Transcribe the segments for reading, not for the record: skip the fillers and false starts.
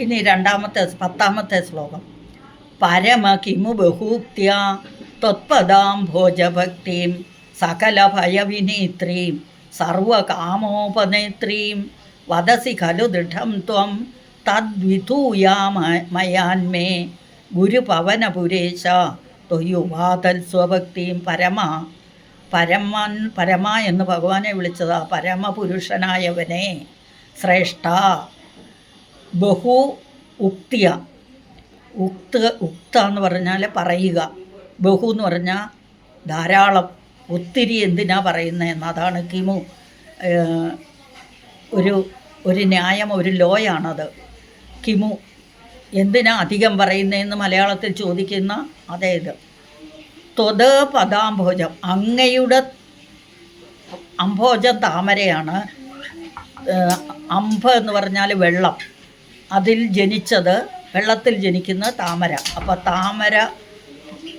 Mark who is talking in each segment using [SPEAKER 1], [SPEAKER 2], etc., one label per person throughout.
[SPEAKER 1] ഇനി രണ്ടാമത്തെ 10ാമത്തെ ശ്ലോകം. പരമ കിമു ബഹൂക്ത്യ ത്വത്പദാം ഭോജഭക്തിം സകലഭയവിനേത്രീം സർവകാമോപനേത്രീം വദസി ഖലു ദൃഢം ത്വം തദ്വിധൂയാമയാന്മേ ഗുരുപവനപുരേശ ത്വയുവാതൽ സ്വഭക്തിയും. പരമ എന്ന് ഭഗവാനെ വിളിച്ചതാ. പരമപുരുഷനായവനെ, ശ്രേഷ്ഠ. ബഹു ഉക്തിയ, ഉക്ത എന്ന് പറഞ്ഞാൽ പറയുക, ബഹു എന്ന് പറഞ്ഞാൽ ധാരാളം, ഒത്തിരി എന്തിനാ പറയുന്നതെന്ന്. അതാണ് കിമു. ഒരു ന്യായം, ഒരു ലോയാണത്. കിമു എന്തിനാ അധികം പറയുന്നതെന്ന് മലയാളത്തിൽ ചോദിക്കുന്ന അതേത്. ത്വത് പദാംഭോജം, അങ്ങയുടെ അംഭോജം താമരയാണ്. അംഭ എന്ന് പറഞ്ഞാൽ വെള്ളം, അതിൽ ജനിച്ചത്, വെള്ളത്തിൽ ജനിക്കുന്ന താമര. അപ്പോൾ താമര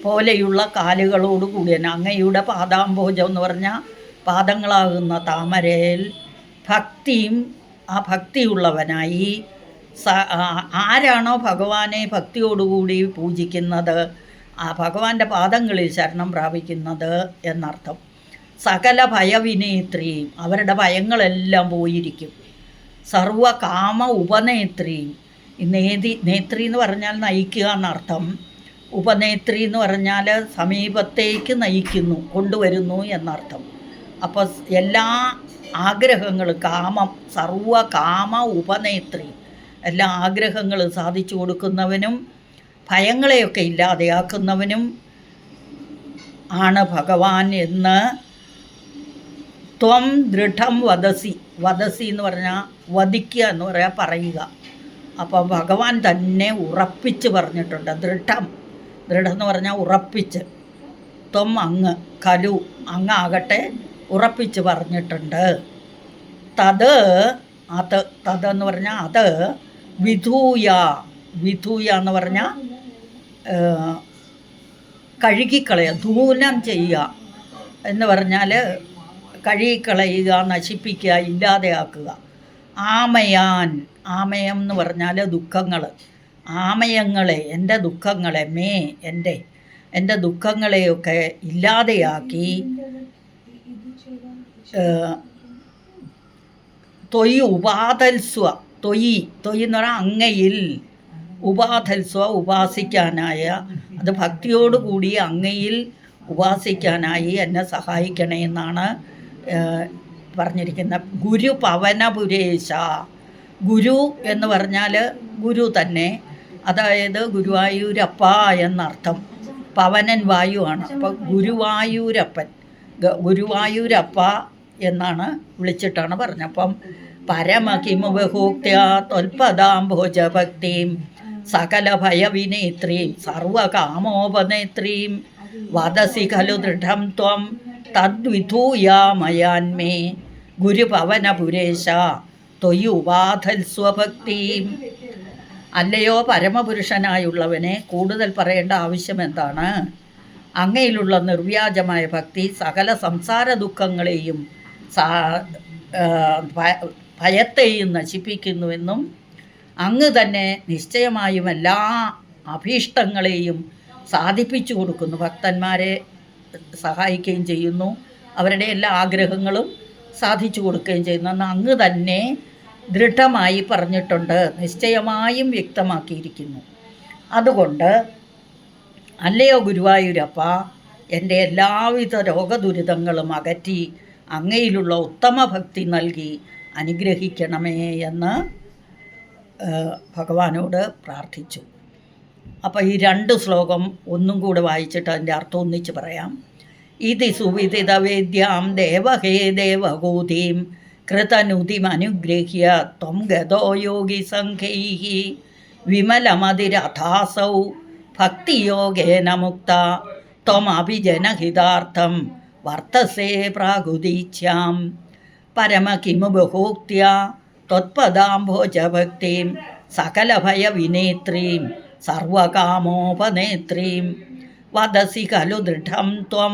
[SPEAKER 1] പോലെയുള്ള കാലുകളോടുകൂടി തന്നെ അങ്ങയുടെ പാദാംഭോജം എന്ന് പറഞ്ഞാൽ പാദങ്ങളാകുന്ന താമരയിൽ ഭക്തിയും, ആ ഭക്തിയുള്ളവനായി. ആരാണോ ഭഗവാനെ ഭക്തിയോടുകൂടി പൂജിക്കുന്നത്, ആ ഭഗവാന്റെ പാദങ്ങളിൽ ശരണം പ്രാപിക്കുന്നത് എന്നർത്ഥം. സകല ഭയവിനേത്രിയും, അവരുടെ ഭയങ്ങളെല്ലാം പോയിരിക്കും. സർവകാമ ഉപനേത്രിയും, നേത്രി എന്ന് പറഞ്ഞാൽ നയിക്കുക എന്നർത്ഥം. ഉപനേത്രി എന്ന് പറഞ്ഞാൽ സമീപത്തേക്ക് നയിക്കുന്നു, കൊണ്ടുവരുന്നു എന്നർത്ഥം. അപ്പോൾ എല്ലാ ആഗ്രഹങ്ങളും, കാമം, സർവകാമ ഉപനേത്രി, എല്ലാ ആഗ്രഹങ്ങളും സാധിച്ചു കൊടുക്കുന്നവനും ഭയങ്ങളെയൊക്കെ ഇല്ലാതെയാക്കുന്നവനും ആണ് ഭഗവാൻ എന്ന് ത്വം ദൃഢം വദസി. വദസി എന്ന് പറഞ്ഞാൽ വധിക്കുക എന്ന് പറയാൻ പറയുക. അപ്പോൾ ഭഗവാൻ തന്നെ ഉറപ്പിച്ച് പറഞ്ഞിട്ടുണ്ട്. ദൃഢം എന്ന് പറഞ്ഞാൽ ഉറപ്പിച്ച്. ത്വം അങ്ങ്, ഖലു അങ്ങാകട്ടെ ഉറപ്പിച്ച് പറഞ്ഞിട്ടുണ്ട്. തതെന്ന് പറഞ്ഞാൽ അത്, വിധൂയ എന്ന് പറഞ്ഞാൽ കഴുകിക്കളയുക, ധൂനം ചെയ്യുക എന്ന് പറഞ്ഞാൽ കഴുകിക്കളയുക, നശിപ്പിക്കുക, ഇല്ലാതെയാക്കുക. ആമയം എന്ന് പറഞ്ഞാൽ ദുഃഖങ്ങൾ. ആമയങ്ങളെ, എൻ്റെ ദുഃഖങ്ങളെ, എൻ്റെ ദുഃഖങ്ങളെയൊക്കെ ഇല്ലാതെയാക്കി. തൊയ് ഉപാതൽസ്വ, തൊയ് എന്ന് പറഞ്ഞാൽ അങ്ങയിൽ, ഉപാധൽസ്വ ഉപാസിക്കാനായ, അത് ഭക്തിയോടുകൂടി അങ്ങയിൽ ഉപാസിക്കാനായി എന്നെ സഹായിക്കണേ എന്നാണ് പറഞ്ഞിരിക്കുന്നത്. ഗുരു പവനപുരേശ. ഗുരു എന്ന് പറഞ്ഞാൽ ഗുരു തന്നെ, അതായത് ഗുരുവായൂരപ്പ എന്നർത്ഥം. പവനൻ വായുവാണ്. അപ്പം ഗുരുവായൂരപ്പ എന്നാണ് വിളിച്ചിട്ടാണ് പറഞ്ഞത്. അപ്പം പരമകിമു ബഹൂക്ത്യ ത്വൽപദാംഭോജഭക്തിം സകലഭയവിനേത്രീം സർവകാമോപനേത്രീം വദസി ഖലു ദൃഢം ത്വം തദ്വിധൂയാമയാന്മേ ഗുരുപവനപുരേശ ത്വയുവാധൽ സ്വഭക്തിം. അല്ലയോ പരമപുരുഷനായുള്ളവനെ, കൂടുതൽ പറയേണ്ട ആവശ്യം എന്താണ്? അങ്ങയിലുള്ള നിർവ്യാജമായ ഭക്തി സകല സംസാര ദുഃഖങ്ങളെയും ഭയത്തെയും നശിപ്പിക്കുന്നുവെന്നും അങ്ങ് തന്നെ നിശ്ചയമായും എല്ലാ അഭീഷ്ടങ്ങളെയും സാധിപ്പിച്ചു കൊടുക്കുന്നു, ഭക്തന്മാരെ സഹായിക്കുകയും ചെയ്യുന്നു, അവരുടെ എല്ലാ ആഗ്രഹങ്ങളും സാധിച്ചു കൊടുക്കുകയും ചെയ്യുന്നെന്ന് അങ്ങ് തന്നെ ദൃഢമായി പറഞ്ഞിട്ടുണ്ട്, നിശ്ചയമായും വ്യക്തമാക്കിയിരിക്കുന്നു. അതുകൊണ്ട് അല്ലയോ ഗുരുവായൂരപ്പ, എൻ്റെ എല്ലാവിധ രോഗദുരിതങ്ങളും അകറ്റി അങ്ങയിലുള്ള ഉത്തമ ഭക്തി നൽകി അനുഗ്രഹിക്കണമേ എന്ന് ഭഗവാനോട് പ്രാർത്ഥിച്ചു. അപ്പോൾ ഈ 2 ശ്ലോകം ഒന്നും കൂടെ വായിച്ചിട്ട് അതിൻ്റെ അർത്ഥം ഒന്നിച്ച് പറയാം. ഇതി സുവിദിതവേദ്യാം ദേവഹേ ദേവകൂതിം കൃതനുതിമനുഗ്രഹ്യ ത്വം ഗതോ യോഗി സംഘൈഃ വിമലമതിരഥാസൗ ഭക്തിയോഗേന മുക്ത ത്വമഭിജനഹിതാർത്ഥം വർത്തസേ പ്രാഗുദീച്യാം. പരമകിമു ബഹൂക്ത്യ ത്വത്പദാംഭോജഭക്തിം സകലഭയവിനേത്രീം സർവകാമോപനേത്രീം വദസി ഖലു ദൃഢം ത്വം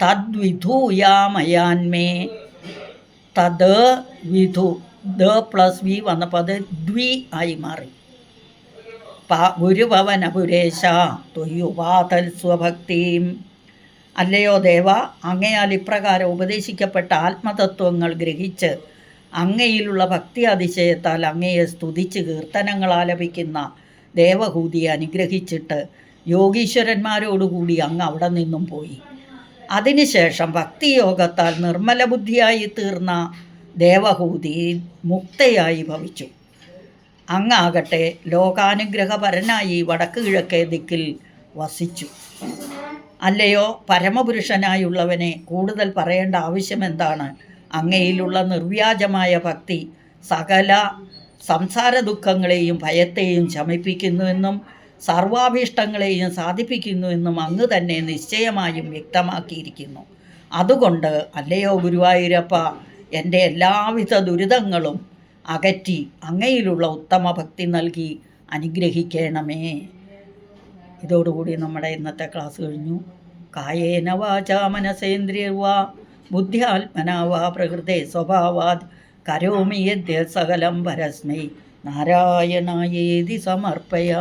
[SPEAKER 1] തദ്വിധൂയാമയാന്മേ. തത് വിധു, ദ പ്ലസ് വി വന്നപ്പോൾ അത് ദ്വി ആയി മാറി. ഗുരുഭവനപുരേശ ത്വയുപാതൽ സ്വഭക്തിയും. അല്ലയോ ദേവ, അങ്ങയാൽ ഇപ്രകാരം ഉപദേശിക്കപ്പെട്ട ആത്മതത്വങ്ങൾ ഗ്രഹിച്ച് അങ്ങയിലുള്ള ഭക്തി അതിശയത്താൽ അങ്ങയെ സ്തുതിച്ച് കീർത്തനങ്ങൾ ആലപിക്കുന്ന ദേവഹൂതിയെ അനുഗ്രഹിച്ചിട്ട് യോഗീശ്വരന്മാരോടുകൂടി അങ്ങ് അവിടെ നിന്നും പോയി. അതിനുശേഷം ഭക്തിയോഗത്താൽ നിർമ്മല ബുദ്ധിയായി തീർന്ന ദേവഹൂതി മുക്തയായി ഭവിച്ചു. അങ്ങാകട്ടെ ലോകാനുഗ്രഹപരനായി വടക്ക് കിഴക്കേ ദിക്കിൽ വസിച്ചു. അല്ലയോ പരമപുരുഷനായുള്ളവനെ, കൂടുതൽ പറയേണ്ട ആവശ്യമെന്താണ്? അങ്ങയിലുള്ള നിർവ്യാജമായ ഭക്തി സകല സംസാര ദുഃഖങ്ങളെയും ഭയത്തെയും ശമിപ്പിക്കുന്നുവെന്നും സർവാഭീഷ്ടങ്ങളെയും സാധിപ്പിക്കുന്നുവെന്നും അങ്ങ് തന്നെ നിശ്ചയമായും വ്യക്തമാക്കിയിരിക്കുന്നു. അതുകൊണ്ട് അല്ലയോ ഗുരുവായൂരപ്പ, എൻ്റെ എല്ലാവിധ ദുരിതങ്ങളും അകറ്റി അങ്ങയിലുള്ള ഉത്തമ ഭക്തി നൽകി അനുഗ്രഹിക്കണമേ. ഇതോടുകൂടി നമ്മുടെ ഇന്നത്തെ ക്ലാസ് കഴിഞ്ഞു. കായേന വാചാ മനസേന്ദ്രിയർവാ ബുദ്ധ്യാത്മനാ വാ പ്രകൃതേ സ്വഭാവാത് കരോമി യദ്യത് സകലം പരസ്മൈ നാരായണായേതി സമർപ്പയാ.